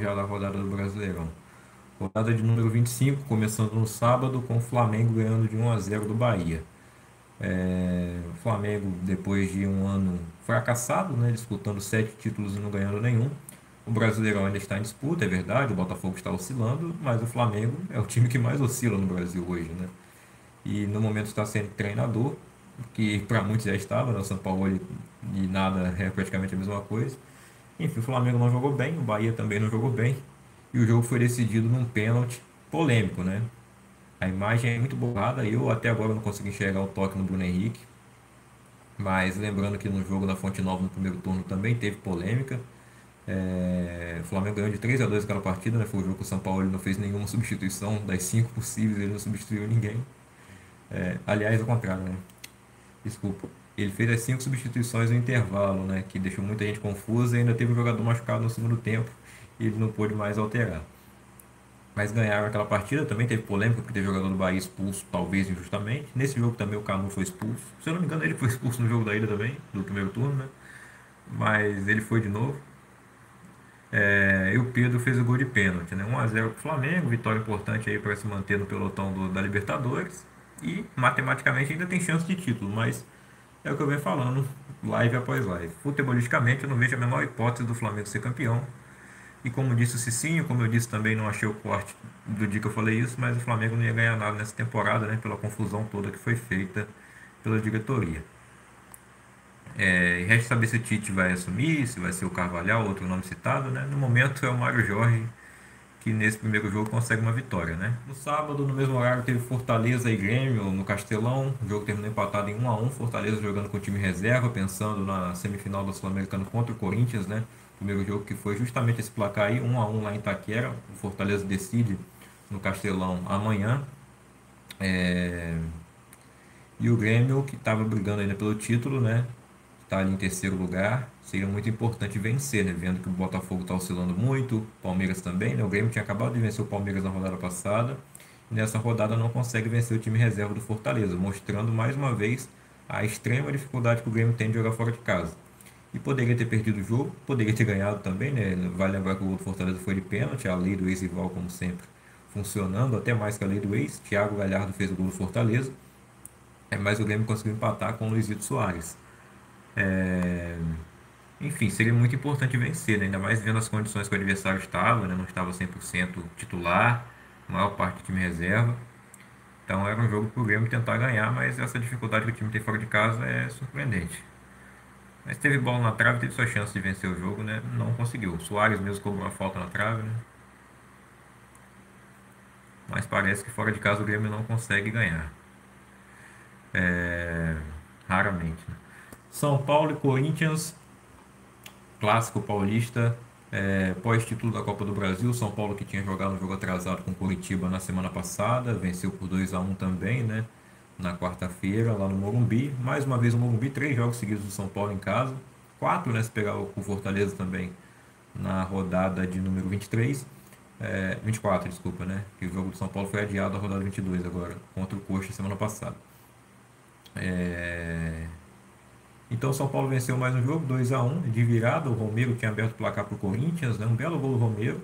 já da rodada do Brasileirão. Rodada de número 25, começando no sábado, com o Flamengo ganhando de 1-0 do Bahia. O Flamengo, depois de um ano fracassado, né, disputando 7 títulos e não ganhando nenhum. O Brasileirão ainda está em disputa, é verdade, o Botafogo está oscilando, mas o Flamengo é o time que mais oscila no Brasil hoje, né? E no momento está sendo treinador, que para muitos já estava, né? O São Paulo e nada é praticamente a mesma coisa. Enfim, o Flamengo não jogou bem, o Bahia também não jogou bem, e o jogo foi decidido num pênalti polêmico, né? A imagem é muito borrada, eu até agora não consegui enxergar o toque no Bruno Henrique, mas lembrando que no jogo da Fonte Nova no primeiro turno também teve polêmica. O Flamengo ganhou de 3-2 aquela partida, né? Foi o jogo que o São Paulo ele não fez nenhuma substituição, das 5 possíveis ele não substituiu ninguém. Aliás, ao contrário, né? Desculpa. Ele fez as 5 substituições no intervalo, né? Que deixou muita gente confusa e ainda teve um jogador machucado no segundo tempo e ele não pôde mais alterar. Mas ganharam aquela partida, também teve polêmica porque teve jogador do Bahia expulso, talvez injustamente. Nesse jogo também o Canu foi expulso. Se eu não me engano, ele foi expulso no jogo da ida também, do primeiro turno, né? Mas ele foi de novo. E o Pedro fez o gol de pênalti, né? 1-0 para o Flamengo, vitória importante aí para se manter no pelotão da Libertadores. E matematicamente ainda tem chance de título, mas é o que eu venho falando, live após live. Futebolisticamente eu não vejo a menor hipótese do Flamengo ser campeão. E como disse o Cicinho, como eu disse também, não achei o corte do dia que eu falei isso, mas o Flamengo não ia ganhar nada nessa temporada, né? Pela confusão toda que foi feita pela diretoria. E resta saber se o Tite vai assumir, se vai ser o Carvalhal, outro nome citado, né? No momento é o Mário Jorge, que nesse primeiro jogo consegue uma vitória, né? No sábado, no mesmo horário, teve Fortaleza e Grêmio no Castelão. O jogo terminou empatado em 1-1. Fortaleza jogando com o time reserva, pensando na semifinal do Sul-Americano contra o Corinthians, né? Primeiro jogo que foi justamente esse placar aí, 1-1 lá em Itaquera. O Fortaleza decide no Castelão amanhã. E o Grêmio, que estava brigando ainda pelo título, né? Está ali em terceiro lugar. Seria muito importante vencer, né? Vendo que o Botafogo está oscilando muito, o Palmeiras também, né? O Grêmio tinha acabado de vencer o Palmeiras na rodada passada. E nessa rodada não consegue vencer o time reserva do Fortaleza, mostrando mais uma vez a extrema dificuldade que o Grêmio tem de jogar fora de casa. E poderia ter perdido o jogo, poderia ter ganhado também, né? Vale lembrar que o gol do Fortaleza foi de pênalti, a lei do ex-rival, como sempre, funcionando, até mais que a lei do ex. Thiago Galhardo fez o gol do Fortaleza, mas o Grêmio conseguiu empatar com o Luizito Soares. Enfim, seria muito importante vencer, né? Ainda mais vendo as condições que o adversário estava, né? Não estava 100% titular, a maior parte do time reserva. Então era um jogo para o Grêmio tentar ganhar, mas essa dificuldade que o time tem fora de casa é surpreendente. Mas teve bola na trave, teve sua chance de vencer o jogo, né? Não conseguiu. O Soares mesmo cobrou uma falta na trave, né? Mas parece que fora de casa o Grêmio não consegue ganhar. Raramente, né? São Paulo e Corinthians, clássico paulista, pós-título da Copa do Brasil. São Paulo, que tinha jogado um jogo atrasado com o Coritiba na semana passada, venceu por 2-1 também, né? Na quarta-feira, lá no Morumbi. Mais uma vez o Morumbi, 3 jogos seguidos do São Paulo em casa. 4, né? Se pegar o Fortaleza também na rodada de número 23. 24, desculpa, né? Que o jogo do São Paulo foi adiado à rodada 22 agora, contra o Coxa semana passada. Então o São Paulo venceu mais um jogo, 2-1 de virada. O Romero tinha aberto o placar para o Corinthians, né? Um belo gol do Romero.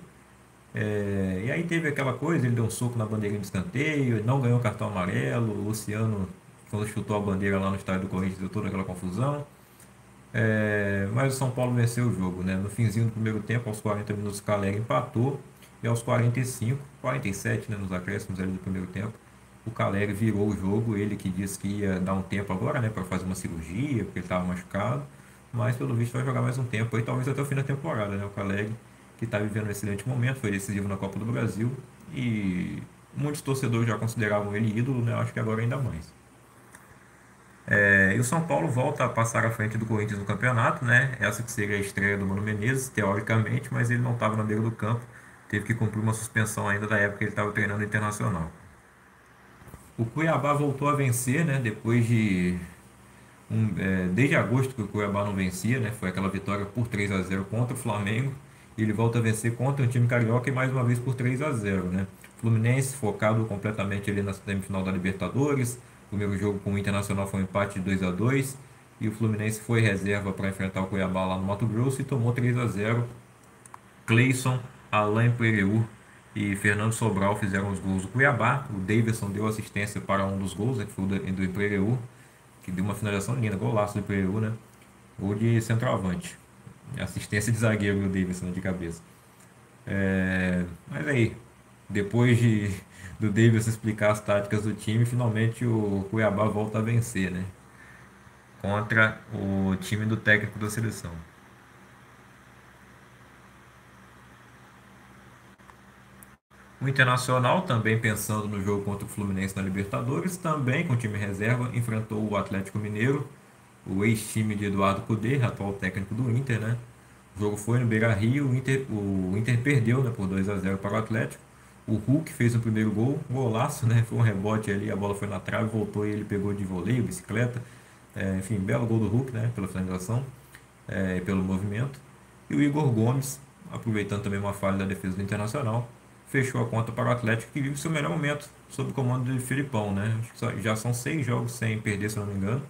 E aí teve aquela coisa, ele deu um soco na bandeirinha de escanteio, não ganhou cartão amarelo. O Luciano, quando chutou a bandeira lá no estádio do Corinthians, deu toda aquela confusão. Mas o São Paulo venceu o jogo, né? No finzinho do primeiro tempo, aos 40 minutos, o Caleri empatou. E aos 45, 47, né, nos acréscimos ali do primeiro tempo, o Caleri virou o jogo. Ele que disse que ia dar um tempo agora, né, para fazer uma cirurgia, porque ele estava machucado. Mas pelo visto vai jogar mais um tempo aí, talvez até o fim da temporada, né? O Caleri, que está vivendo um excelente momento, foi decisivo na Copa do Brasil. E muitos torcedores já consideravam ele ídolo, né? Acho que agora ainda mais. E o São Paulo volta a passar à frente do Corinthians no campeonato, né? Essa que seria a estreia do Mano Menezes, teoricamente, mas ele não estava na beira do campo, teve que cumprir uma suspensão ainda da época que ele estava treinando internacional. O Cuiabá voltou a vencer, né? Depois de desde agosto que o Cuiabá não vencia, né? Foi aquela vitória por 3-0 contra o Flamengo. E ele volta a vencer contra o time carioca e mais uma vez por 3-0, né? Fluminense focado completamente ali na semifinal da Libertadores. O primeiro jogo com o Internacional foi um empate de 2-2. E o Fluminense foi reserva para enfrentar o Cuiabá lá no Mato Grosso e tomou 3-0. Cleison Alain Pereur e Fernando Sobral fizeram os gols do Cuiabá. O Davidson deu assistência para um dos gols, né, que foi o do Pereur, que deu uma finalização linda, golaço do Pereur, né? Gol de centroavante. Assistência de zagueiro do Davidson, né, de cabeça. Mas aí, depois do Davidson explicar as táticas do time, finalmente o Cuiabá volta a vencer, né? Contra o time do técnico da seleção. O Internacional, também pensando no jogo contra o Fluminense na Libertadores, também com time reserva, enfrentou o Atlético Mineiro, o ex-time de Eduardo Cudê, atual técnico do Inter, né? O jogo foi no Beira-Rio, o Inter perdeu, né, por 2-0 para o Atlético. O Hulk fez o primeiro gol, golaço, né? Foi um rebote ali, a bola foi na trave, voltou e ele pegou de voleio, bicicleta. Enfim, belo gol do Hulk, né? Pela finalização, e pelo movimento. E o Igor Gomes, aproveitando também uma falha da defesa do Internacional, fechou a conta para o Atlético, que vive seu melhor momento sob o comando de Filipão, né? Acho que já são 6 jogos sem perder, se eu não me engano.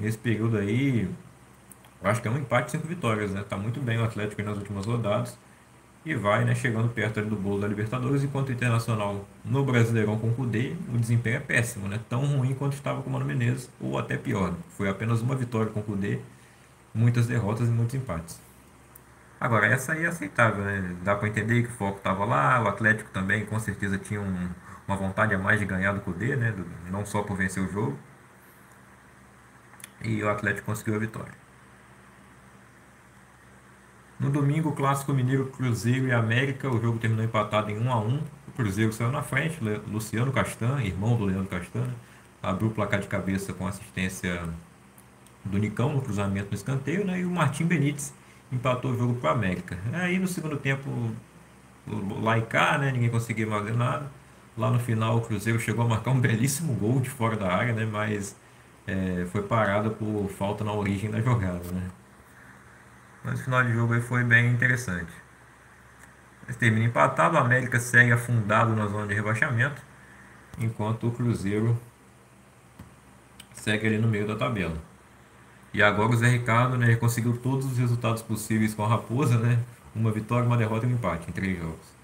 Nesse período aí, eu acho que é um empate e 5 vitórias, né? Tá muito bem o Atlético aí nas últimas rodadas e vai, né, chegando perto ali do bolo da Libertadores, enquanto o Internacional no Brasileirão com o Cudê, o desempenho é péssimo, né? Tão ruim quanto estava com o Mano Menezes, ou até pior, né? Foi apenas uma vitória com o Cudê, muitas derrotas e muitos empates. Agora, essa aí é aceitável, né? Dá para entender que o foco estava lá, o Atlético também com certeza tinha uma vontade a mais de ganhar do Cudê, né? Não só por vencer o jogo, e o Atlético conseguiu a vitória. No domingo, o clássico mineiro Cruzeiro e América, o jogo terminou empatado em 1-1. O Cruzeiro saiu na frente, Luciano Castan, irmão do Leandro Castan, né, abriu o placar de cabeça com assistência do Nicão no cruzamento no escanteio, né, e o Martim Benítez empatou o jogo para o América. Aí no segundo tempo, lá e cá, né, ninguém conseguia fazer nada. Lá no final, o Cruzeiro chegou a marcar um belíssimo gol de fora da área, né, mas foi parado por falta na origem da jogada, né. Mas o final de jogo aí foi bem interessante. Mas termina empatado, o América segue afundado na zona de rebaixamento, enquanto o Cruzeiro segue ali no meio da tabela. E agora o Zé Ricardo, né, conseguiu todos os resultados possíveis com a Raposa, né? Uma vitória, uma derrota e um empate em 3 jogos.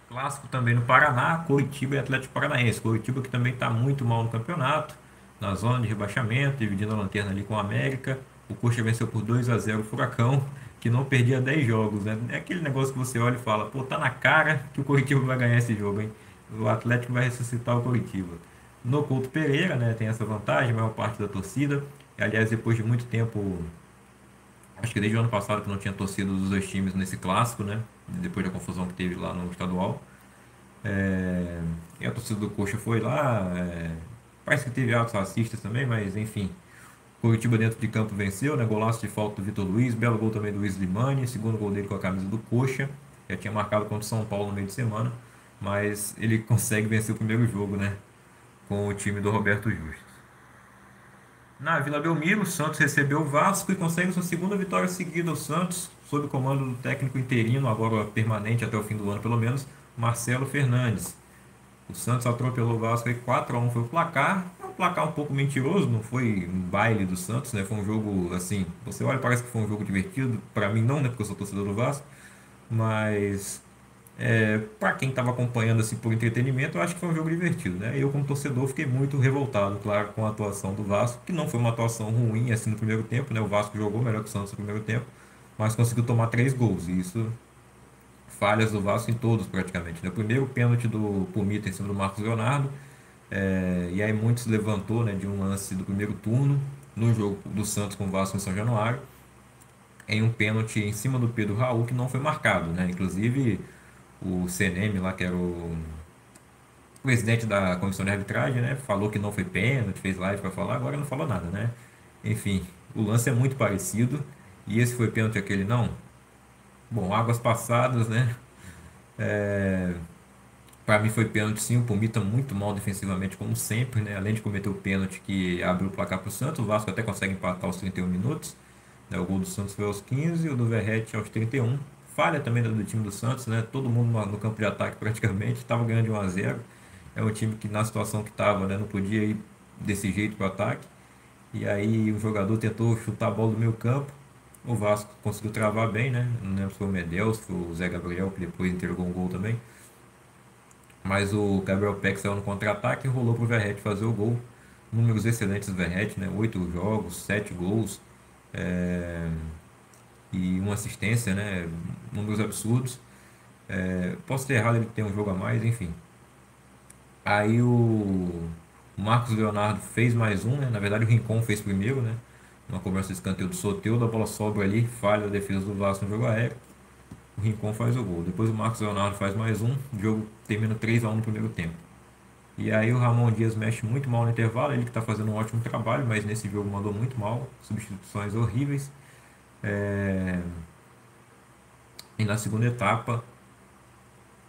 Clássico também no Paraná, Coritiba e Atlético Paranaense. Coritiba que também está muito mal no campeonato, na zona de rebaixamento, dividindo a lanterna ali com o América. O Coxa venceu por 2-0 o Furacão, que não perdia 10 jogos, né? É aquele negócio que você olha e fala, pô, tá na cara que o Coritiba vai ganhar esse jogo, hein? O Atlético vai ressuscitar o Coritiba. No Couto Pereira, né, tem essa vantagem, a maior parte da torcida. Aliás, depois de muito tempo, acho que desde o ano passado que não tinha torcida dos dois times nesse clássico, né? Depois da confusão que teve lá no estadual. E a torcida do Coxa foi lá. Parece que teve atos racistas também, mas enfim. Curitiba dentro de campo venceu, né? Golaço de falta do Vitor Luiz, belo gol também do Luiz Limani, segundo gol dele com a camisa do Coxa. Já tinha marcado contra o São Paulo no meio de semana, mas ele consegue vencer o primeiro jogo, né? Com o time do Roberto Justus. Na Vila Belmiro, o Santos recebeu o Vasco e consegue sua segunda vitória seguida. O Santos, sob o comando do técnico interino, agora permanente até o fim do ano pelo menos, Marcelo Fernandes. O Santos atropelou o Vasco aí 4-1 foi o placar. É um placar um pouco mentiroso, não foi um baile do Santos, né? Foi um jogo assim, você olha, parece que foi um jogo divertido. Para mim não, né? Porque eu sou torcedor do Vasco. Mas para quem estava acompanhando assim por entretenimento, eu acho que foi um jogo divertido, né? Eu como torcedor fiquei muito revoltado, claro, com a atuação do Vasco, que não foi uma atuação ruim assim no primeiro tempo, né? O Vasco jogou melhor que o Santos no primeiro tempo, mas conseguiu tomar 3 gols. E isso falhas do Vasco em todos praticamente, né? O primeiro pênalti do Pumita em cima do Marcos Leonardo, e aí muitos levantou, né, de um lance do primeiro turno no jogo do Santos com o Vasco em São Januário, em um pênalti em cima do Pedro Raul que não foi marcado, né? Inclusive o CNM lá, que era o presidente da comissão de arbitragem, né, falou que não foi pênalti, fez live para falar, agora não falou nada, né? Enfim, o lance é muito parecido e esse foi pênalti aquele não. Bom, águas passadas, né? Para mim foi pênalti sim, o Pumita muito mal defensivamente, como sempre, né? Além de cometer o pênalti que abriu o placar para o Santos, o Vasco até consegue empatar aos 31 minutos. Né? O gol do Santos foi aos 15, o do Verratti aos 31. Falha também do time do Santos, né? Todo mundo no campo de ataque praticamente, estava ganhando de 1-0. É um time que na situação que estava, né? Não podia ir desse jeito para o ataque. E aí o jogador tentou chutar a bola do meio campo. O Vasco conseguiu travar bem, né? Não lembro se foi o Medel, se foi o Zé Gabriel, que depois entregou um gol também. Mas o Gabriel Peck saiu no contra-ataque e rolou pro Verratti fazer o gol. Números excelentes do Verratti, né? 8 jogos, 7 gols, é, e uma assistência, né? Números absurdos. Posso ter errado, ele tem um jogo a mais, enfim. Aí o Marcos Leonardo fez mais um, né? Na verdade o Rincon fez primeiro, né? Uma cobrança de escanteio do Soteldo, a bola sobra ali, falha a defesa do Vasco no jogo aéreo. O Rincon faz o gol. Depois o Marcos Leonardo faz mais um, o jogo termina 3-1 no primeiro tempo. E aí o Ramon Dias mexe muito mal no intervalo, ele que está fazendo um ótimo trabalho, mas nesse jogo mandou muito mal, substituições horríveis. É, E na segunda etapa,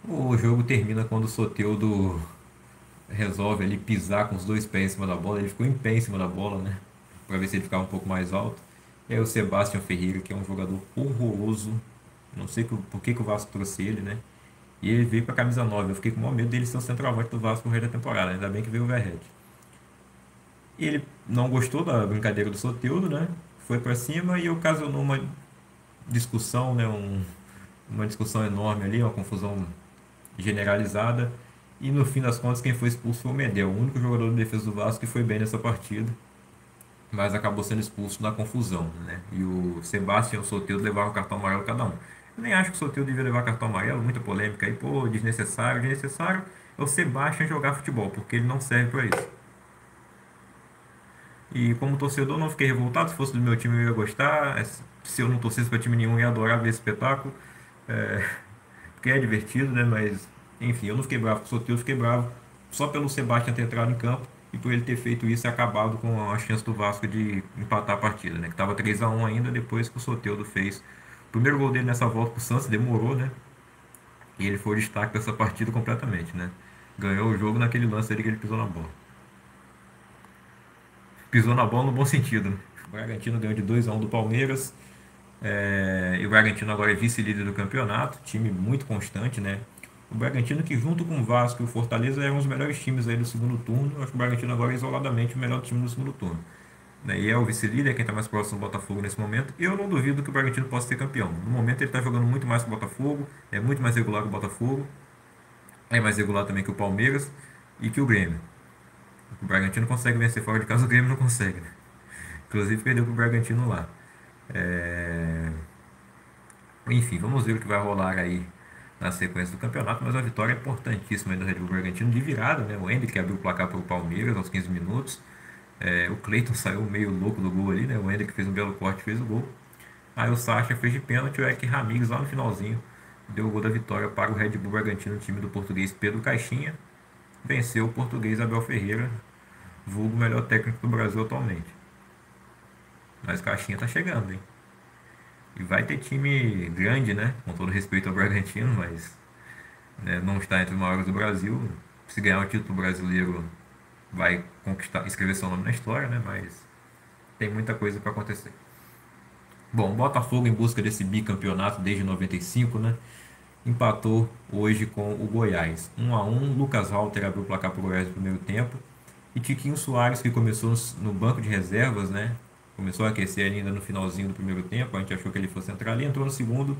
o jogo termina quando o Soteldo resolve ali pisar com os dois pés em cima da bola. Ele ficou em pé em cima da bola, né? Para ver se ele ficava um pouco mais alto. E aí o Sebastião Ferreira, que é um jogador horroroso, não sei por que o Vasco trouxe ele, né? E ele veio com a camisa 9. Eu fiquei com o maior medo dele ser o centroavante do Vasco no resto da temporada. Ainda bem que veio o Verratti. E ele não gostou da brincadeira do Soteldo, né? Foi para cima e ocasionou uma discussão, né? Uma discussão enorme ali, uma confusão generalizada. E no fim das contas, quem foi expulso foi o Medel, o único jogador de defesa do Vasco que foi bem nessa partida, mas acabou sendo expulso na confusão, né? E o Sebastião e o Soteldo levaram cartão amarelo cada um. Eu nem acho que o Soteldo devia levar cartão amarelo, muita polêmica aí, pô, desnecessário. Desnecessário é o Sebastião jogar futebol, porque ele não serve para isso. E como torcedor não fiquei revoltado, se fosse do meu time eu ia gostar, se eu não torcesse para time nenhum eu ia adorar ver esse espetáculo, é, porque é divertido, né? Mas, enfim, eu não fiquei bravo com o Soteldo, fiquei bravo só pelo Sebastião ter entrado em campo e por ele ter feito isso e acabado com a chance do Vasco de empatar a partida, né? Que estava 3-1 ainda depois que o Soteldo fez o primeiro gol dele nessa volta pro Santos, demorou, né? E ele foi o destaque dessa partida completamente, né? Ganhou o jogo naquele lance ali que ele pisou na bola. Pisou na bola no bom sentido, né? O Bragantino ganhou de 2-1 do Palmeiras. E o Bragantino agora é vice-líder do campeonato, time muito constante, né? O Bragantino que junto com o Vasco e o Fortaleza eram os melhores times aí do segundo turno. Eu acho que o Bragantino agora é isoladamente o melhor time do segundo turno, né? E é o vice-líder, quem está mais próximo do Botafogo nesse momento. Eu não duvido que o Bragantino possa ser campeão. No momento ele está jogando muito mais que o Botafogo, é muito mais regular que o Botafogo, é mais regular também que o Palmeiras e que o Grêmio. O Bragantino consegue vencer fora de casa, o Grêmio não consegue, né? Inclusive perdeu para o Bragantino lá. É... Enfim, vamos ver o que vai rolar aí na sequência do campeonato, mas a vitória é importantíssima aí do Red Bull Bragantino de virada, né? O Endrick abriu o placar para o Palmeiras aos 15 minutos. O Cleiton saiu meio louco do gol ali, né? O Endrick fez um belo corte e fez o gol. Aí o Sacha fez de pênalti, o Eric Ramírez lá no finalzinho deu o gol da vitória para o Red Bull Bragantino, time do português Pedro Caixinha. Venceu o português Abel Ferreira, vulgo melhor técnico do Brasil atualmente. Mas Caixinha tá chegando, hein? E vai ter time grande, né? Com todo respeito ao Bragantino, mas, né, não está entre os maiores do Brasil. Se ganhar o título brasileiro, vai conquistar, escrever seu nome na história, né? Mas tem muita coisa para acontecer. Bom, Botafogo em busca desse bicampeonato desde 95, né? Empatou hoje com o Goiás. 1-1, Lucas Halter abriu o placar para o Goiás no primeiro tempo. E Tiquinho Soares, que começou no banco de reservas, né? Começou a aquecer ainda no finalzinho do primeiro tempo. A gente achou que ele fosse entrar ali, entrou no segundo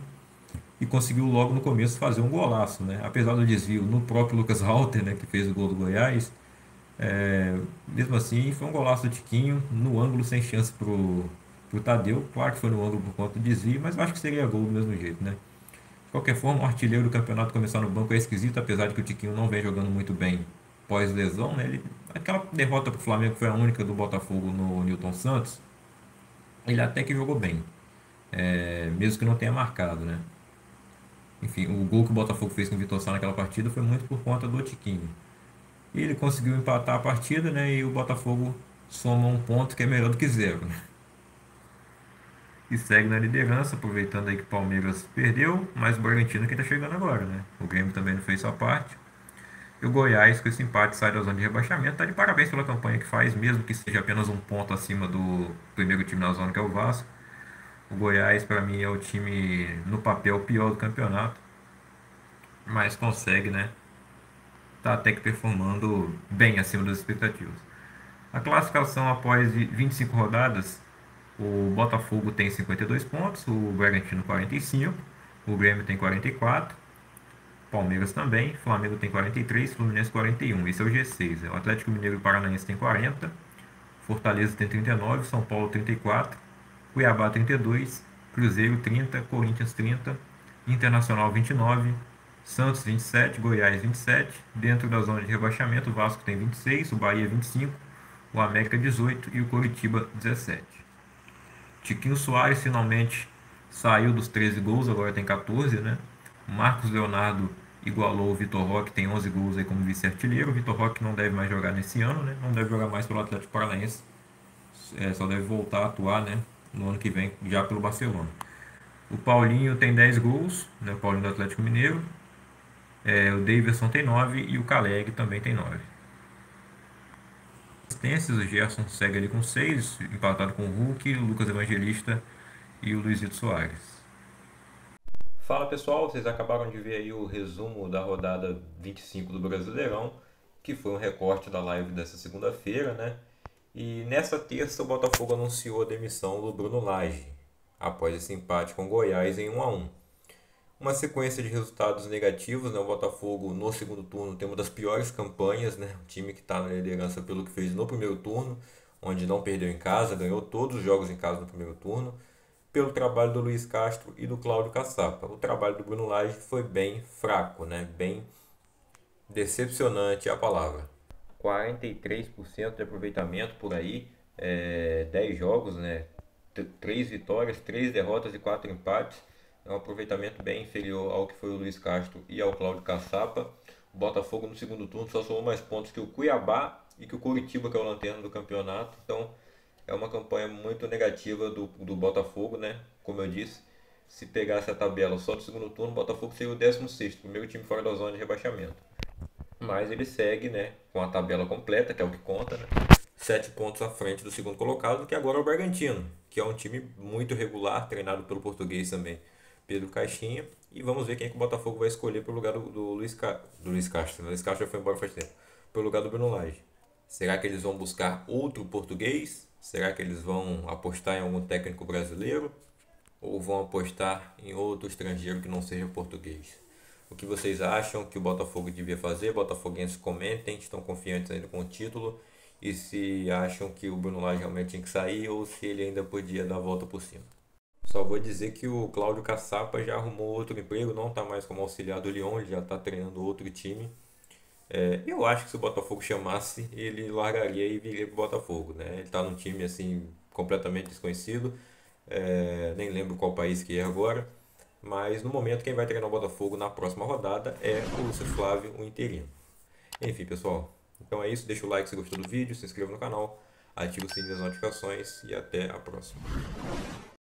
e conseguiu logo no começo fazer um golaço, né? Apesar do desvio no próprio Lucas Halter, né? Que fez o gol do Goiás. Mesmo assim, foi um golaço do Tiquinho no ângulo sem chance pro Tadeu. Claro que foi no ângulo por conta do desvio, mas eu acho que seria gol do mesmo jeito, né? De qualquer forma, o artilheiro do campeonato começar no banco é esquisito, apesar de que o Tiquinho não vem jogando muito bem pós-lesão, né? Aquela derrota para o Flamengo foi a única do Botafogo no Newton Santos. Ele até que jogou bem, mesmo que não tenha marcado, né? Enfim, o gol que o Botafogo fez com o Vitor Sá naquela partida foi muito por conta do Tiquinho. E ele conseguiu empatar a partida, né? E o Botafogo soma um ponto que é melhor do que zero, né? E segue na liderança, aproveitando aí que o Palmeiras perdeu, mas o Bragantino que está chegando agora, né? O Grêmio também não fez sua parte. E o Goiás, com esse empate, sai da zona de rebaixamento. Tá de parabéns pela campanha que faz, mesmo que seja apenas um ponto acima do primeiro time na zona, que é o Vasco. O Goiás, para mim, é o time no papel pior do campeonato, mas consegue, né? Tá até que performando bem acima das expectativas. A classificação após 25 rodadas O Botafogo tem 52 pontos, o Bragantino 45, o Grêmio tem 44, Palmeiras também, Flamengo tem 43, Fluminense 41. Esse é o G6. O Atlético Mineiro e Paranaense tem 40, Fortaleza tem 39, São Paulo 34, Cuiabá 32, Cruzeiro 30, Corinthians 30, Internacional 29, Santos 27, Goiás 27. Dentro da zona de rebaixamento, o Vasco tem 26, o Bahia 25, o América 18 e o Coritiba 17. Tiquinho Soares finalmente saiu dos 13 gols, agora tem 14, né? O Marcos Leonardo igualou o Vitor Roque, tem 11 gols aí como vice-artilheiro. O Vitor Roque não deve mais jogar nesse ano, né? Não deve jogar mais pelo Atlético Paranaense, só deve voltar a atuar, né? No ano que vem, já pelo Barcelona. O Paulinho tem 10 gols, né? O Paulinho do Atlético Mineiro. O Davidson tem 9 e o Caleg também tem 9. Assistências, o Gerson segue ali com 6, empatado com o Hulk, o Lucas Evangelista e o Luizito Soares. Fala pessoal, vocês acabaram de ver aí o resumo da rodada 25 do Brasileirão, que foi um recorte da live dessa segunda-feira, né? E nessa terça o Botafogo anunciou a demissão do Bruno Lage, após esse empate com o Goiás em 1-1. Uma sequência de resultados negativos, né? O Botafogo no segundo turno tem uma das piores campanhas, né? O time que está na liderança pelo que fez no primeiro turno, onde não perdeu em casa, ganhou todos os jogos em casa no primeiro turno, pelo trabalho do Luiz Castro e do Cláudio Caçapa. O trabalho do Bruno Lage foi bem fraco, né? Bem decepcionante é a palavra. 43% de aproveitamento por aí, 10 jogos, né? 3 vitórias, 3 derrotas e 4 empates. É um aproveitamento bem inferior ao que foi o Luiz Castro e ao Cláudio Caçapa. O Botafogo no segundo turno só somou mais pontos que o Cuiabá e que o Coritiba, que é o lanterna do campeonato. Então é uma campanha muito negativa do Botafogo, né? Como eu disse, se pegasse a tabela só do segundo turno, o Botafogo seria o 16º, primeiro time fora da zona de rebaixamento. Mas ele segue, né, com a tabela completa, que é o que conta, né? 7 pontos à frente do segundo colocado, que agora é o Bragantino, que é um time muito regular, treinado pelo português também, Pedro Caixinha. E vamos ver quem é que o Botafogo vai escolher para o lugar do Luiz Castro. O Luiz Castro já foi embora faz tempo. Para o lugar do Bruno Lage. Será que eles vão buscar outro português? Será que eles vão apostar em algum técnico brasileiro? Ou vão apostar em outro estrangeiro que não seja português? O que vocês acham que o Botafogo devia fazer? Botafoguenses, comentem, estão confiantes ainda com o título. E se acham que o Bruno Lage realmente tinha que sair ou se ele ainda podia dar a volta por cima. Só vou dizer que o Cláudio Caçapa já arrumou outro emprego, não está mais como auxiliar do Lyon, ele já está treinando outro time. Eu acho que se o Botafogo chamasse, ele largaria e viria pro Botafogo, né? Ele está num time assim completamente desconhecido, nem lembro qual país que é agora, mas no momento quem vai treinar o Botafogo na próxima rodada é o Lúcio Flávio, o interino. Enfim, pessoal, então é isso, deixa o like se gostou do vídeo, se inscreva no canal, ative o sininho das notificações e até a próxima.